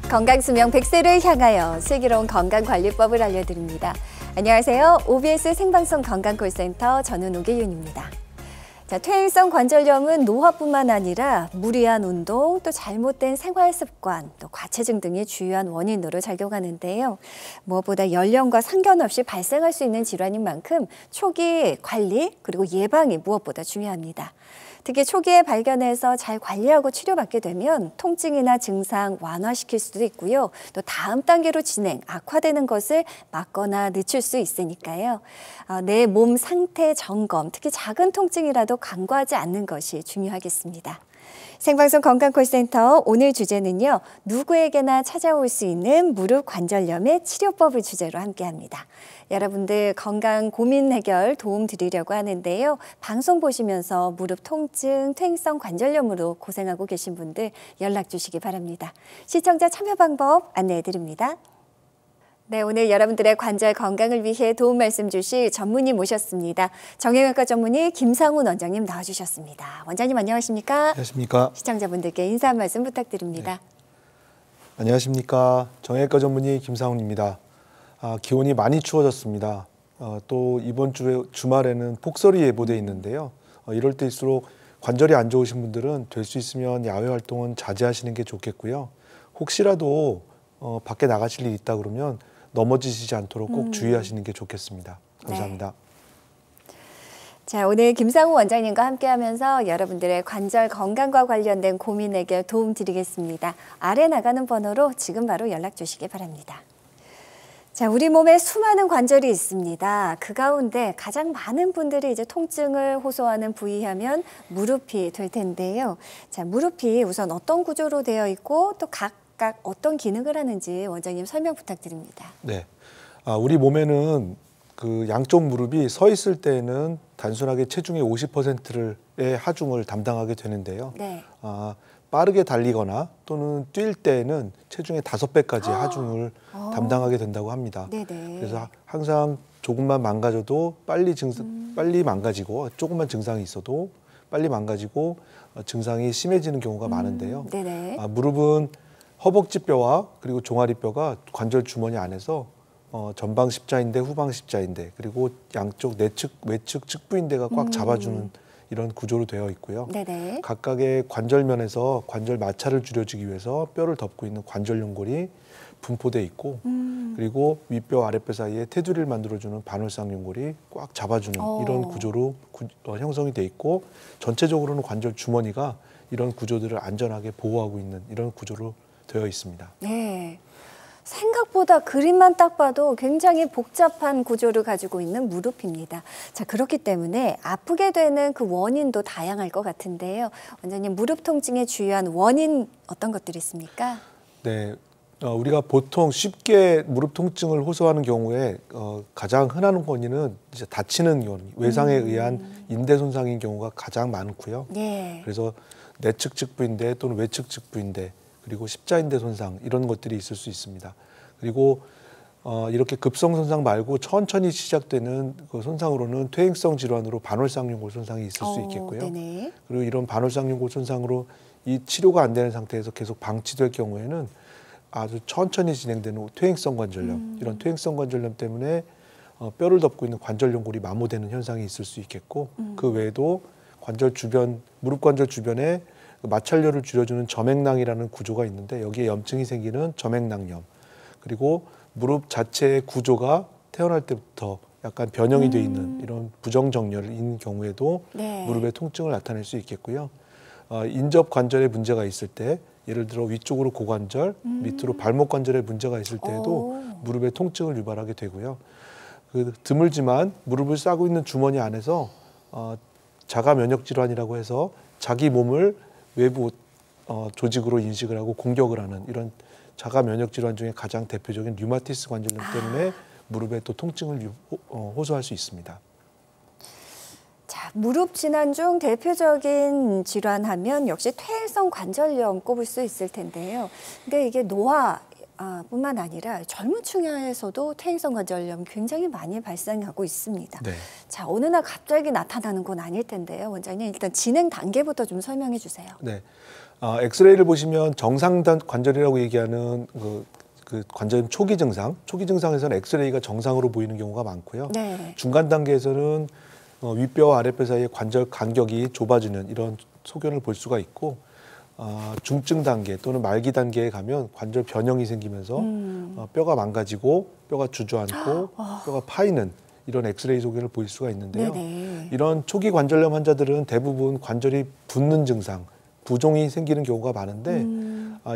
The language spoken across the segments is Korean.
건강수명 100세를 향하여 슬기로운 건강관리법을 알려드립니다. 안녕하세요. OBS 생방송 건강콜센터 저는 오계윤입니다. 퇴행성 관절염은 노화뿐만 아니라 무리한 운동, 또 잘못된 생활습관, 또 과체중 등이 주요한 원인으로 작용하는데요. 무엇보다 연령과 상관없이 발생할 수 있는 질환인 만큼 초기 관리 그리고 예방이 무엇보다 중요합니다. 특히 초기에 발견해서 잘 관리하고 치료받게 되면 통증이나 증상 완화시킬 수도 있고요. 또 다음 단계로 진행, 악화되는 것을 막거나 늦출 수 있으니까요. 내 몸 상태 점검, 특히 작은 통증이라도 간과하지 않는 것이 중요하겠습니다. 생방송 건강콜센터 오늘 주제는요. 누구에게나 찾아올 수 있는 무릎 관절염의 치료법을 주제로 함께합니다. 여러분들 건강 고민 해결 도움 드리려고 하는데요. 방송 보시면서 무릎 통증, 퇴행성 관절염으로 고생하고 계신 분들 연락 주시기 바랍니다. 시청자 참여 방법 안내해 드립니다. 네, 오늘 여러분들의 관절 건강을 위해 도움 말씀 주실 전문의 모셨습니다. 정형외과 전문의 김상훈 원장님 나와주셨습니다. 원장님 안녕하십니까? 안녕하십니까? 시청자분들께 인사 한 말씀 부탁드립니다. 네. 안녕하십니까? 정형외과 전문의 김상훈입니다. 기온이 많이 추워졌습니다. 또 이번 주말에는 폭설이 예보돼 있는데요. 이럴 때일수록 관절이 안 좋으신 분들은 될 수 있으면 야외 활동은 자제하시는 게 좋겠고요. 혹시라도 밖에 나가실 일이 있다 그러면 넘어지시지 않도록 꼭 주의하시는 게 좋겠습니다. 감사합니다. 네. 자, 오늘 김상훈 원장님과 함께하면서 여러분들의 관절 건강과 관련된 고민 해결 도움 드리겠습니다. 아래 나가는 번호로 지금 바로 연락 주시기 바랍니다. 자, 우리 몸에 수많은 관절이 있습니다. 그 가운데 가장 많은 분들이 이제 통증을 호소하는 부위하면 무릎이 될 텐데요. 자, 무릎이 우선 어떤 구조로 되어 있고 또 각각 어떤 기능을 하는지 원장님 설명 부탁드립니다. 네, 우리 몸에는 그 양쪽 무릎이 서 있을 때는 단순하게 체중의 50%의 하중을 담당하게 되는데요. 네. 빠르게 달리거나 또는 뛸 때는 체중의 5배까지 하중을 담당하게 된다고 합니다. 네네. 그래서 항상 조금만 망가져도 빨리 망가지고 조금만 증상이 있어도 빨리 망가지고 증상이 심해지는 경우가 많은데요. 네네. 무릎은 허벅지뼈와 그리고 종아리뼈가 관절 주머니 안에서 전방 십자인대, 후방 십자인대 그리고 양쪽 내측, 외측 측부인대가 꽉 잡아주는 이런 구조로 되어 있고요. 네네. 각각의 관절면에서 관절 마찰을 줄여주기 위해서 뼈를 덮고 있는 관절연골이 분포돼 있고 그리고 윗뼈 아랫뼈 사이에 테두리를 만들어주는 반월상연골이 꽉 잡아주는 이런 구조로 형성이 돼 있고 전체적으로는 관절 주머니가 이런 구조들을 안전하게 보호하고 있는 이런 구조로 되어 있습니다. 네. 생각보다 그림만 딱 봐도 굉장히 복잡한 구조를 가지고 있는 무릎입니다. 자, 그렇기 때문에 아프게 되는 그 원인도 다양할 것 같은데요. 원장님, 무릎 통증의 주요한 원인 어떤 것들이 있습니까? 네, 우리가 보통 쉽게 무릎 통증을 호소하는 경우에 가장 흔한 원인은 이제 다치는 원인, 외상에 의한 인대 손상인 경우가 가장 많고요. 네. 그래서 내측 측부인대 또는 외측 측부인대 그리고 십자인대 손상 이런 것들이 있을 수 있습니다. 그리고 이렇게 급성 손상 말고 천천히 시작되는 그 손상으로는 퇴행성 질환으로 반월상연골 손상이 있을 수 있겠고요. 네네. 그리고 이런 반월상연골 손상으로 이 치료가 안 되는 상태에서 계속 방치될 경우에는 아주 천천히 진행되는 퇴행성 관절염, 이런 퇴행성 관절염 때문에 뼈를 덮고 있는 관절연골이 마모되는 현상이 있을 수 있겠고 그 외에도 관절 주변, 무릎 관절 주변에 마찰열을 줄여주는 점액낭이라는 구조가 있는데 여기에 염증이 생기는 점액낭염 그리고 무릎 자체의 구조가 태어날 때부터 약간 변형이 돼 있는 이런 부정정렬인 경우에도 네. 무릎의 통증을 나타낼 수 있겠고요. 인접 관절에 문제가 있을 때 예를 들어 위쪽으로 고관절, 밑으로 발목 관절에 문제가 있을 때에도 무릎의 통증을 유발하게 되고요. 드물지만 무릎을 싸고 있는 주머니 안에서 자가 면역 질환이라고 해서 자기 몸을 외부 조직으로 인식을 하고 공격을 하는 이런 자가 면역 질환 중에 가장 대표적인 류마티스 관절염 때문에 무릎에 또 통증을 호소할 수 있습니다. 자, 무릎 질환 중 대표적인 질환하면 역시 퇴행성 관절염 꼽을 수 있을 텐데요. 근데 이게 노화 뿐만 아니라 젊은 층에서도 퇴행성 관절염 굉장히 많이 발생하고 있습니다. 네. 자, 어느 날 갑자기 나타나는 건 아닐 텐데요. 원장님 일단 진행 단계부터 좀 설명해 주세요. 네. 엑스레이를 보시면 정상 관절이라고 얘기하는 그 관절염 초기 증상에서는 엑스레이가 정상으로 보이는 경우가 많고요. 네. 중간 단계에서는 윗뼈와 아랫뼈 사이의 관절 간격이 좁아지는 이런 소견을 볼 수가 있고, 중증 단계 또는 말기 단계에 가면 관절 변형이 생기면서 뼈가 망가지고 뼈가 주저앉고 뼈가 파이는 이런 엑스레이 소견을 보일 수가 있는데요. 네네. 이런 초기 관절염 환자들은 대부분 관절이 붓는 증상, 부종이 생기는 경우가 많은데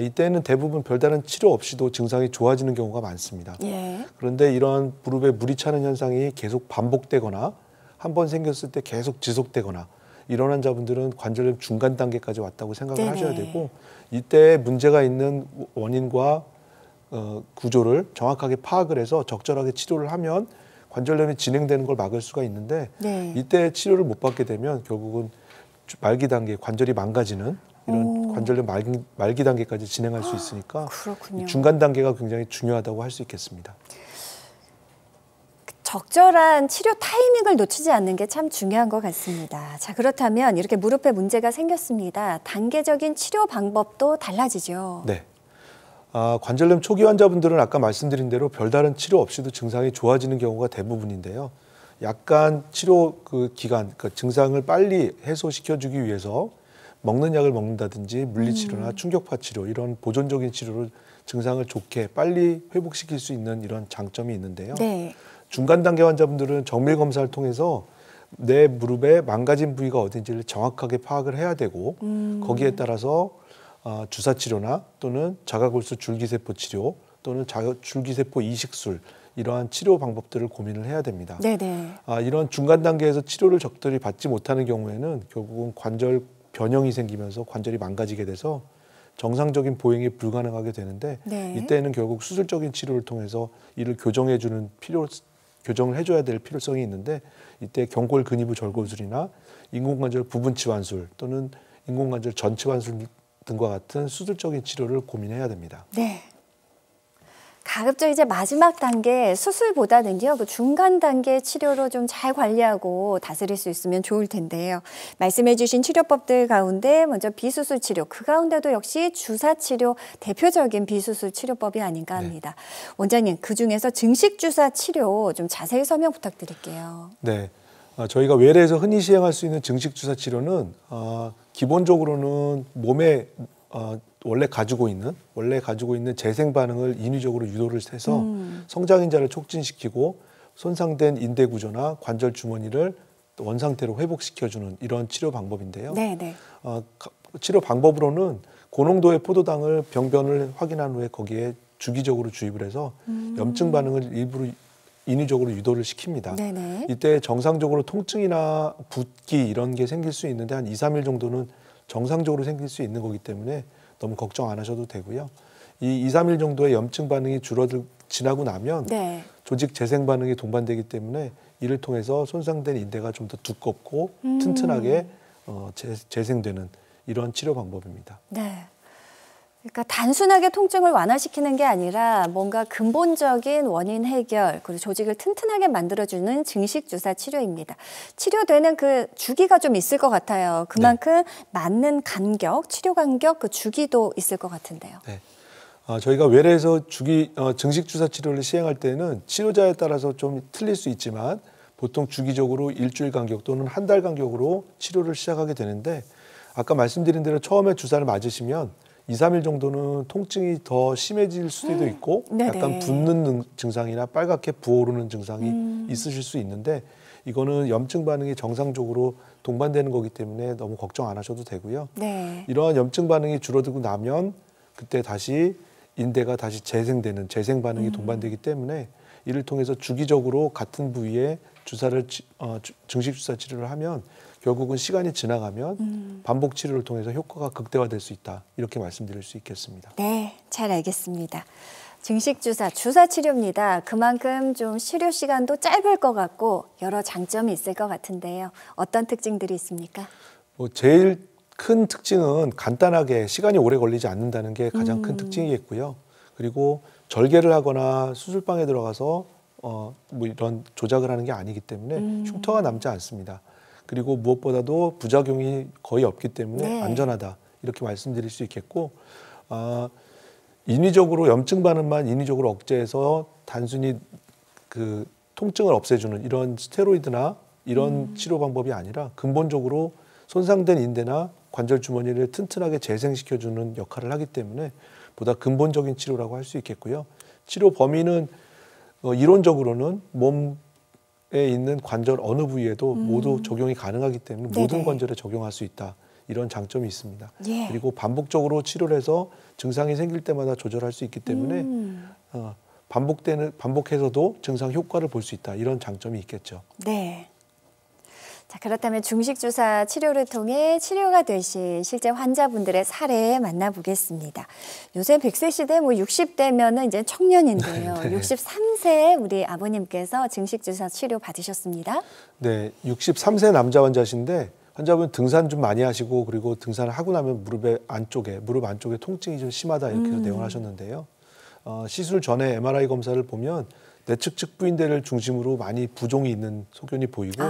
이때는 대부분 별다른 치료 없이도 증상이 좋아지는 경우가 많습니다. 예. 그런데 이런 무릎에 물이 차는 현상이 계속 반복되거나 한 번 생겼을 때 계속 지속되거나 이런 환자분들은 관절염 중간 단계까지 왔다고 생각을 네네. 하셔야 되고, 이때 문제가 있는 원인과 구조를 정확하게 파악을 해서 적절하게 치료를 하면 관절염이 진행되는 걸 막을 수가 있는데, 네. 이때 치료를 못 받게 되면 결국은 말기 단계, 관절이 망가지는 이런 관절염 말기 단계까지 진행할 수 있으니까 그렇군요. 중간 단계가 굉장히 중요하다고 할 수 있겠습니다. 적절한 치료 타이밍을 놓치지 않는 게 참 중요한 것 같습니다. 자, 그렇다면 이렇게 무릎에 문제가 생겼습니다. 단계적인 치료 방법도 달라지죠. 네. 관절염 초기 환자분들은 아까 말씀드린 대로 별다른 치료 없이도 증상이 좋아지는 경우가 대부분인데요. 약간 치료 기간, 증상을 빨리 해소시켜주기 위해서 먹는 약을 먹는다든지 물리치료나 충격파 치료, 이런 보존적인 치료로 증상을 좋게 빨리 회복시킬 수 있는 이런 장점이 있는데요. 네. 중간 단계 환자분들은 정밀 검사를 통해서 내 무릎에 망가진 부위가 어딘지를 정확하게 파악을 해야 되고, 거기에 따라서 주사 치료나 또는 자가골수 줄기세포 치료 또는 줄기세포 이식술, 이러한 치료 방법들을 고민을 해야 됩니다. 네네. 이런 중간 단계에서 치료를 적절히 받지 못하는 경우에는 결국은 관절 변형이 생기면서 관절이 망가지게 돼서 정상적인 보행이 불가능하게 되는데, 네. 이때는 결국 수술적인 치료를 통해서 이를 교정을 해줘야 될 필요성이 있는데, 이때 경골 근위부 절골술이나 인공관절 부분 치환술 또는 인공관절 전 치환술 등과 같은 수술적인 치료를 고민해야 됩니다. 네. 가급적 이제 마지막 단계 수술보다는요, 그 중간 단계 치료로 좀 잘 관리하고 다스릴 수 있으면 좋을 텐데요. 말씀해주신 치료법들 가운데 먼저 비수술 치료, 그 가운데도 역시 주사 치료 대표적인 비수술 치료법이 아닌가 합니다. 네. 원장님, 그 중에서 증식 주사 치료 좀 자세히 설명 부탁드릴게요. 네, 저희가 외래에서 흔히 시행할 수 있는 증식 주사 치료는 기본적으로는 몸에 원래 가지고 있는 재생 반응을 인위적으로 유도를 해서 성장인자를 촉진시키고 손상된 인대 구조나 관절 주머니를 원상태로 회복시켜주는 이런 치료 방법인데요. 네네. 치료 방법으로는 고농도의 포도당을 병변을 확인한 후에 거기에 주기적으로 주입을 해서 염증 반응을 일부러 인위적으로 유도를 시킵니다. 네네. 이때 정상적으로 통증이나 붓기 이런 게 생길 수 있는데 한 2, 3일 정도는 정상적으로 생길 수 있는 거기 때문에 너무 걱정 안 하셔도 되고요. 이 2, 3일 정도의 염증 반응이 지나고 나면 네. 조직 재생 반응이 동반되기 때문에 이를 통해서 손상된 인대가 좀 더 두껍고 튼튼하게 재생되는 이런 치료 방법입니다. 네. 그러니까 단순하게 통증을 완화시키는 게 아니라 뭔가 근본적인 원인 해결, 그리고 조직을 튼튼하게 만들어주는 증식 주사 치료입니다. 치료되는 그 주기가 좀 있을 것 같아요. 그만큼 맞는 간격, 치료 간격, 그 주기도 있을 것 같은데요. 네. 저희가 외래에서 증식 주사 치료를 시행할 때는 치료자에 따라서 좀 틀릴 수 있지만 보통 주기적으로 일주일 간격 또는 한 달 간격으로 치료를 시작하게 되는데, 아까 말씀드린 대로 처음에 주사를 맞으시면 2, 3일 정도는 통증이 더 심해질 수도 있고 약간 붓는 증상이나 빨갛게 부어오르는 증상이 있으실 수 있는데, 이거는 염증 반응이 정상적으로 동반되는 거기 때문에 너무 걱정 안 하셔도 되고요. 네. 이러한 염증 반응이 줄어들고 나면 그때 다시 인대가 다시 재생되는 재생 반응이 동반되기 때문에 이를 통해서 주기적으로 같은 부위에 증식 주사 치료를 하면 결국은 시간이 지나가면 반복 치료를 통해서 효과가 극대화될 수 있다, 이렇게 말씀드릴 수 있겠습니다. 네, 잘 알겠습니다. 증식 주사 치료입니다. 그만큼 좀 치료 시간도 짧을 것 같고 여러 장점이 있을 것 같은데요. 어떤 특징들이 있습니까? 제일 큰 특징은 간단하게 시간이 오래 걸리지 않는다는 게 가장 큰 특징이겠고요. 그리고 절개를 하거나 수술방에 들어가서 뭐 이런 조작을 하는 게 아니기 때문에 흉터가 남지 않습니다. 그리고 무엇보다도 부작용이 거의 없기 때문에 네. 안전하다 이렇게 말씀드릴 수 있겠고, 인위적으로 염증 반응만 인위적으로 억제해서 단순히 그 통증을 없애주는 이런 스테로이드나 이런 치료 방법이 아니라 근본적으로 손상된 인대나 관절 주머니를 튼튼하게 재생시켜주는 역할을 하기 때문에 보다 근본적인 치료라고 할 수 있겠고요. 치료 범위는 이론적으로는 몸에 있는 관절 어느 부위에도 모두 적용이 가능하기 때문에 네네. 모든 관절에 적용할 수 있다. 이런 장점이 있습니다. 예. 그리고 반복적으로 치료를 해서 증상이 생길 때마다 조절할 수 있기 때문에 반복해서도 증상 효과를 볼 수 있다. 이런 장점이 있겠죠. 네. 자, 그렇다면 중식주사 치료를 통해 치료가 되신 실제 환자분들의 사례 만나보겠습니다. 요새 100세 시대, 60대면은 이제 청년인데요. 네. 63세 우리 아버님께서 증식주사 치료 받으셨습니다. 네, 63세 남자 환자신데 환자분 등산 좀 많이 하시고 그리고 등산을 하고 나면 무릎 안쪽에 통증이 좀 심하다 이렇게 내용을 하셨는데요. 시술 전에 MRI 검사를 보면 내측측 부인대를 중심으로 많이 부종이 있는 소견이 보이고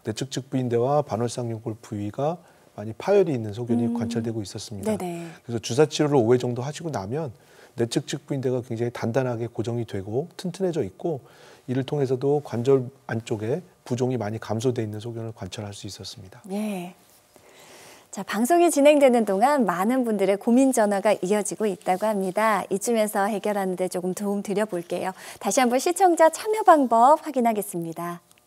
내측측 부인대와 반월상경골 부위가 많이 파열이 있는 소견이 관찰되고 있었습니다. 네네. 그래서 주사 치료를 5회 정도 하시고 나면 내측측 부인대가 굉장히 단단하게 고정이 되고 튼튼해져 있고 이를 통해서도 관절 안쪽에 부종이 많이 감소돼 있는 소견을 관찰할 수 있었습니다. 예. 자, 방송이 진행되는 동안 많은 분들의 고민 전화가 이어지고 있다고 합니다. 이쯤에서 해결하는 데 조금 도움 드려볼게요. 다시 한번 시청자 참여 방법 확인하겠습니다.